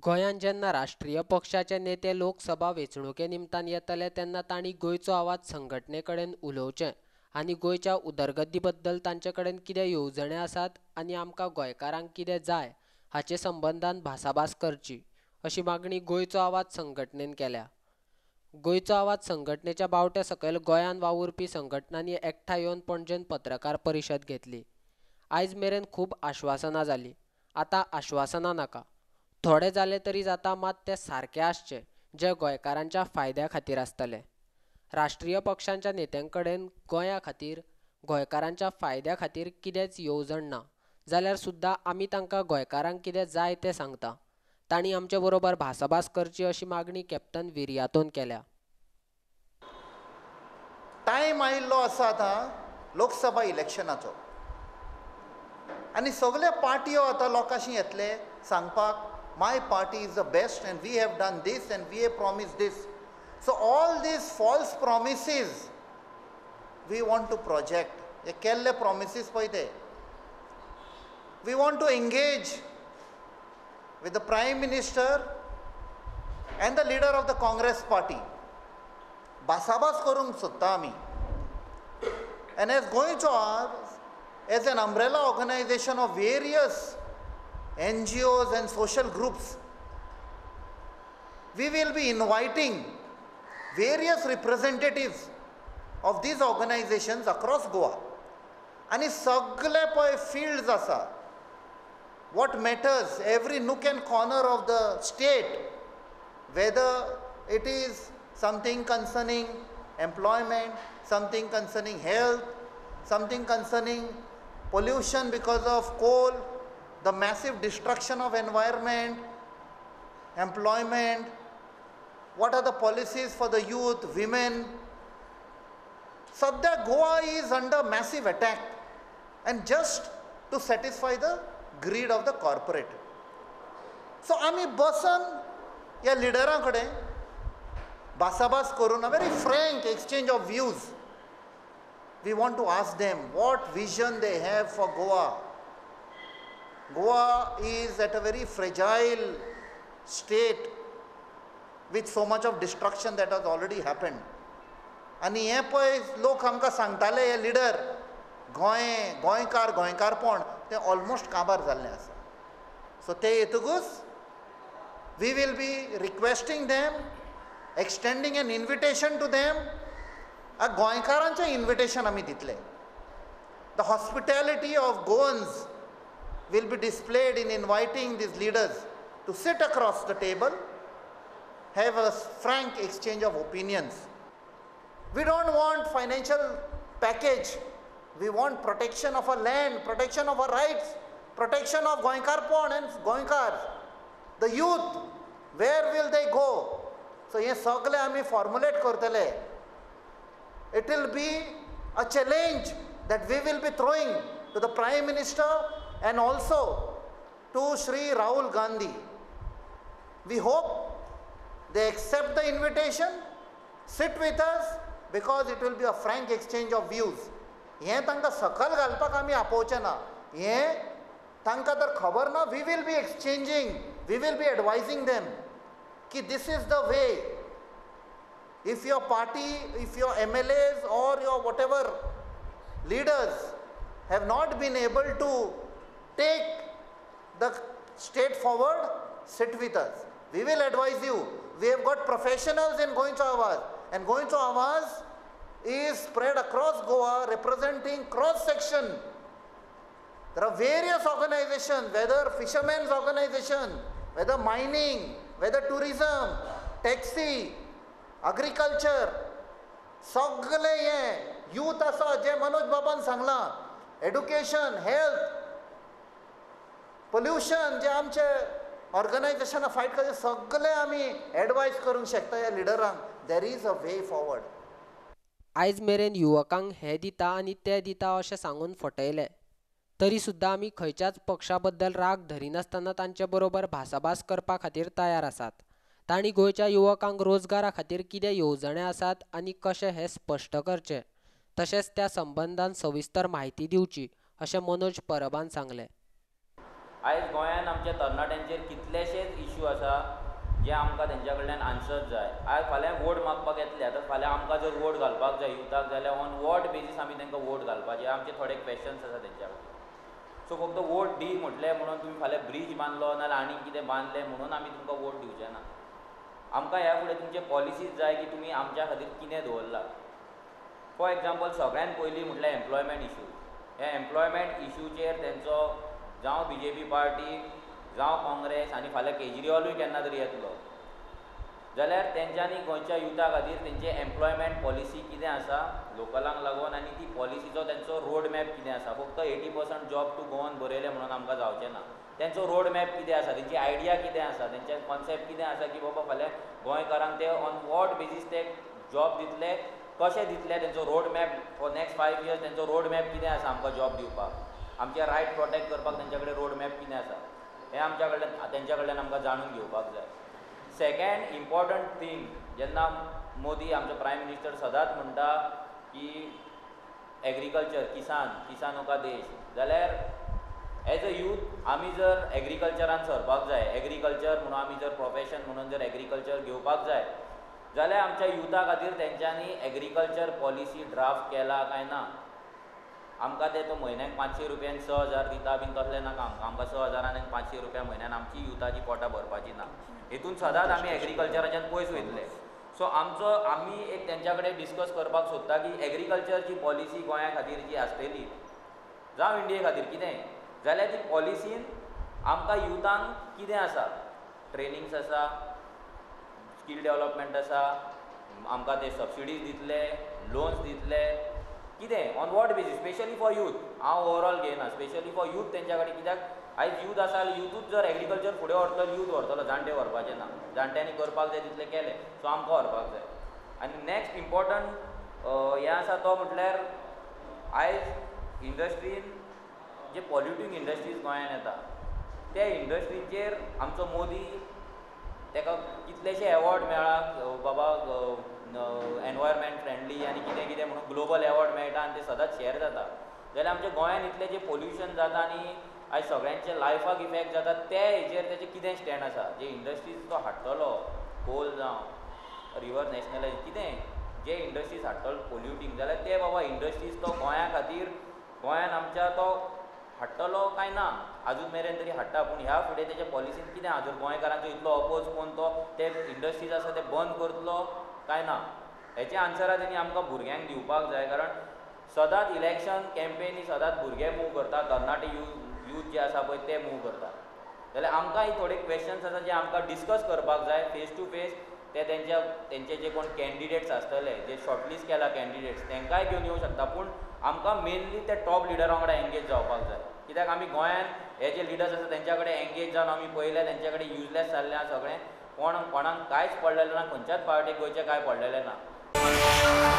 गोंयांत जेन्ना राष्ट्रीय पक्षाचे नेते लोकसभा वेंचणुके निमतान येतले तेन्ना तांणी गोंयचो आवाज संघटने कडेन उलोवचें आनी गोंयच्या उदरगती बद्दल तांचे कडेन कितें येवजणे आसात आनी आमकां गोंयकारांक कितें जाय हाचे संबंदान भासाभास करची अशी मागणी गोंयचो आवाज संघटनेन केल्या। गोंयचो आवाज संघटनेच्या बावटे सकयल गोंयांत वावुरपी संघटनांनी एकठांय येवन पणजेन पत्रकार परिशद घेतली। आयज मेरेन खूब आश्वासनां जालीं, आतां आश्वासनां नाका, थोडे जाले तरी जाता, मात ते सारके आसचे जे गोंयकारांच्या फायद्या खातीर आसतले। राष्ट्रीय पक्षांच्या नेत्यां कडेन गोंया खातीर गोंयकारांच्या फायद्या खातीर कितेंच येवजण ना जाल्यार सुद्दां आमी तांकां गोंयकारांक कितें जाय तें सांगता। तांणी आमचे बरोबर भासाभास करची अशी मागणी कॅप्टन विर्यातोन केल्या। टायम आयिल्लो आसा आतां लोकसभा इलेक्शनाचो आनी सगळे पार्टयो आतां लोकांशी येतले सांगपाक my party is the best and we have done this and we have promise this. So all this false promises we want to project. हे केल्ले प्रॉमिसीस पळय ते we want to engage with the Prime Minister and the leader of the Congress party. भासाभास करूंक सोदता आमी। And as गोंयचो as an umbrella organization of various NGOs and social groups, we will be inviting various representatives of these organizations across Goa. आनी सगळे पळय fields आसा, what matters, every nook and corner of the state, whether it is something concerning employment, something concerning health, something concerning pollution because of coal, the massive destruction of environment, employment, what are the policies for the youth, women. Sadhya Goa is under massive attack, and just to satisfy the greed of the corporate. So आमी बसन ह्या लिडरां कडेन भासाभास करून a very frank exchange of views. We want to ask them what vision they have for Goa. Goa is at a very fragile state with so much of destruction that has already happened. आनी हे पळय लोक आमकां सांगताले हे leader गोंयकारपण तें almost काबार जाल्लें आसा. सो ते येतकूच we will be requesting them, extending an invitation to them. गोंयकारांचें इन्विटेशन आमी दितले. The hospitality of Goans will be displayed in inviting these leaders to sit across the table, have a frank exchange of opinions. We don't want financial package. We want protection of our land, protection of our rights, protection of Goinkarpon and Goinkars. The youth, where will they go? So ye sagle ami formulate kortale. It will be a challenge that we will be throwing to the Prime Minister and also to Shri Rahul Gandhi. We hope they accept the invitation, sit with us, because it will be a frank exchange of views. हें तांकां सकल घालपाक आमी आपोवचें ना. हें तांकां तर खबर ना. We will be exchanging, we will be advising them की this is the way. If your party, if your MLAs or your whatever leaders have not been able to take the state forward, sit with us. We will advise you. We have got professionals in Goincho Awaz, and Goincho Awaz is spread across Goa, representing cross section. There are various organizations, whether fishermen's organization, whether mining, whether tourism, taxi, agriculture, सगळे हे youth आसा जे मनोज बाबान Sangla, education, health, pollution, जे आमचे ऑर्गनायजेशनां fight करता, सगळे आमी advice करूंक शकता ह्या लिडरांक. There is a way forward. आयज मेरेन युवकांक हे दिता आनी ते दिता अशें सांगून फटयले, तरी सुद्दां आमी खंयच्याच पक्षा बद्दल राग धरिनासतना तांचे बरोबर भासाभास करपा खातीर तयार आसात. तांणी गोंयच्या युवकांक रोजगारा खातीर कितें येवजणे आसात आनी कशें हें स्पश्ट करचें, तशेंच त्या संबंदान सविस्तर म्हायती दिवची अशें मनोज परबान सांगलें. आयज गोंयांत आमच्या तरणाट्यांचेर कितलेशेच इश्यू आसा जे आमकां तेंच्या कडल्यान आन्सर्स जाय. आयज फाल्यां वोट मागपाक येतले, आतां फाल्यां आमकां जर वोट घालपाक जाय युथाक जाल्यार ऑन वॉट बेजीस आमी तांकां वोट घालपाचें, आमचे थोडे क्वेश्चन्स आसा तेंच्या कडेन. सो फक्त वोट दी म्हटलें म्हणून तुमी फाल्यां ब्रीज बांदलो नाल्यार आनी कितें बांदलें म्हणून आमी तुमकां वोट दिवचे ना. आमकां ह्या फुडें तुमचे पॉलिसीज जाय की तुमी आमच्या खातीर कितें दवरला. फॉर एग्जाम्पल सगळ्यान पयलीं म्हटल्यार एम्प्लॉयमेंट इश्यू. हे एम्प्लॉयमेंट इश्यूचेर तेंचो जावं BJP पार्टी जावं काँग्रेस आनी फाल्यां केजरीवालूय केन्ना तरी येतलो जाल्यार तेंच्यांनी गोंयच्या युथा खातीर तेंचे एम्प्लॉयमेंट पॉलिसी कितें आसा लोकलांक लागून आनी ती पॉलिसीचो तेंचो रोड मॅप कितें आसा. फक्त 80% जॉब टू गोवन बरयलें म्हणून आमकां जावचें ना. तेंचो रोड मॅप कितें आसा, तेंची आयडिया कितें आसा, तेंचें कॉन्सेप्ट कितें आसा की बाबा फाल्यां गोंयकारांक ते ऑन वॉट बेजीस ते जॉब दितले, कशें दितले, तेंचो road map for next 5 years तेंचो रोड मॅप कितें आसा आमकां जॉब दिवपाक, आमचे रायट प्रोटेक्ट करपाक तेंच्या कडेन रोड मॅप कितें आसा हें आमच्या कडल्यान तेंच्या कडल्यान आमकां जाणून घेवपाक जाय. सेकेंड इम्पॉर्टंट थींग जेन्ना मोदी आमचो प्रायम मिनिस्टर सदांच म्हणटा की एग्रीकल्चर किसान हो का देश, जाल्यार एज अ यूथ आमी जर एग्रीकल्चरान सरपाक जाय, एग्रीकल्चर म्हणून आमी जर प्रोफेशन म्हणून जर एग्रीकल्चर घेवपाक जाय जाल्यार आमच्या युथा खातीर तेंच्यांनी एग्रीकल्चर पॉलिसी ड्राफ्ट केला काय ना. आमकां ते तो म्हयन्याक 500 रुपयान 6,000 दिता बीन तसलें नाका. आमकां 6,000 आनी 500 रुपया म्हयन्यान आमची युथाची पोटां भरपाची ना. हेतून सदांच आमी एग्रीकल्चराच्यान पयस वयतले. सो आमी एक तेंच्या कडेन डिस्कस करपाक सोदता की एग्रीकल्चरची पॉलिसी गोंया खातीर जी आसतली जावं इंडिये खातीर कितें जाल्यार ती पॉलिसीन आमकां युथांक कितें आसा, ट्रेनिंग्स आसा, स्कील डेवलपमेंट आसा, आमकां ते सबसिडीज दितले, लोन्स दितले, कितें on what basis, specially for youth. हांव ओवरऑल घेयना, स्पेशली फॉर यूथ तेंच्या कडेन. कित्याक आयज यूथ आसा, यूथूच जर एग्रीकल्चर फुडें व्हरतलो यूथ व्हरतलो, जाणटे व्हरपाचे ना. जाणट्यांनी करपाक जाय तितलें केलें, सो आमकां व्हरपाक जाय. आनी नेक्स्ट इम्पॉर्टंट हें आसा तो म्हटल्यार आयज इंडस्ट्रीन जे पॉल्युटींग इंडस्ट्रीज गोंयांत येता त्या इंडस्ट्रीचेर आमचो मोदी ताका कितलेशे एवॉर्ड मेळ्ळा बाबा एनवायरमेंट फ्रेंडली आनी कितें कितें म्हणून ग्लोबल एवॉर्ड मेळटा आनी ते सदांच शेअर जाता. जाल्यार आमच्या गोंयांत इतलें जें पोल्युशन जाता आनी आयज सगळ्यांचे लायफाक इफेक्ट जाता ते हेजेर तेजें कितें स्टँड आसा. जे इंडस्ट्रीज तो हाडटलो, कोल जावं रिवर नॅशनलायज कितें जे इंडस्ट्रीज हाडटलो पोल्युटींग, जाल्यार ते बाबा इंडस्ट्रीज तो गोंया खातीर गोंयान आमच्या तो हाडटलो काय ना. आजून मेरेन तरी हाडटा, पूण ह्या फुडें तेच्या पॉलिसीन कितें आहा, जर गोंयकारांचो इतलो अपोज कोन्न तो ते इंडस्ट्रीज आसा ते बंद करतलो काय ना, हेचे आन्सरां तेणी आमकां भुरग्यांक दिवपाक जाय. कारण सदांच इलेक्शन कॅम्पेनी सदांच भुरगे मूव करता, तरणाटे यूथ जे आसा पळय ते मूव करता. जाल्यार आमकांय थोडे क्वेश्चन्स आसा जे आमकां डिस्कस करपाक जाय फेस टू फेस. ते तेंचे जे कोण कॅन्डिडेट्स आसतले, जे शॉर्टलिस्ट केला कॅन्डिडेट्स, तांकांय घेवन येवं शकता. पूण आमकां मेनली ते टॉप लिडरां वांगडा एंगेज जावपाक जाय. कित्याक आमी गोंयांत हे जे लिडर्स आसा तेंच्या कडेन एंगेज जावन आमी पळयलें तेंच्या कडेन युजलेस जाल्लें सगळें. कोणाक कांयच पडलेलें ना, खंयच्याच पार्टीक गोंयचें कांय पडलेलें ना.